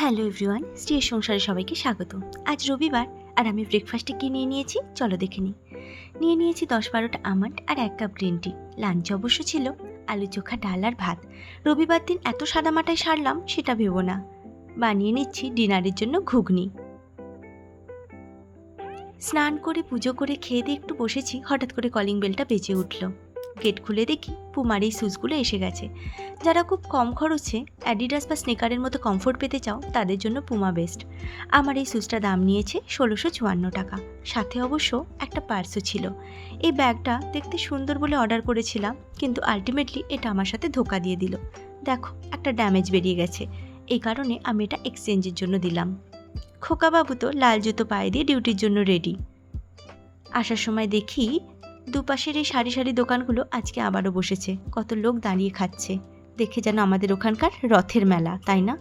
Hello everyone, স্ত্রীর সংসারে সবাইকে স্বাগত। আজ রবিবার আর আমি ব্রেকফাস্টে কী নিয়ে নিয়েছি চলো দেখে নিই। নিয়ে নিয়েছি 10-12টা আমন্ড আর 1 কাপ গ্রিন টি। লাঞ্চে অবশ্য ছিল আলু চোখা, ডাল আর ভাত। রবিবার দিন এত সাদামাটায় সারলাম সেটা ভেবো না। বানিয়ে নিচ্ছি ডিনারের জন্য ঘুগনি। স্নান করে পুজো করে খেয়ে দিয়ে একটু বসেছি, হঠাৎ করে কলিং বেলটা বেজে উঠল। গেট খুলে দেখি পুমার এই শুজগুলো এসে গেছে। যারা খুব কম খরচে অ্যাডিডাস বা স্নেকারের মতো কমফোর্ট পেতে চাও তাদের জন্য পুমা বেস্ট। আমার এই শুজটা দাম নিয়েছে 1654 টাকা। সাথে অবশ্য একটা পার্সও ছিল। এই ব্যাগটা দেখতে সুন্দর বলে অর্ডার করেছিলাম, কিন্তু আলটিমেটলি এটা আমার সাথে ধোকা দিয়ে দিল। দেখো, একটা ড্যামেজ বেরিয়ে গেছে। এই কারণে আমি এটা এক্সচেঞ্জের জন্য দিলাম। খোকাবাবু তো লাল জুতো পায়ে দিয়ে ডিউটির জন্য রেডি। আসার সময় দেখি দুপাশের এই সারি সারি দোকানগুলো আজকে আবারও বসেছে। কত লোক দাঁড়িয়ে খাচ্ছে, দেখে যেন আমাদের ওখানকার রথের মেলা, তাই না?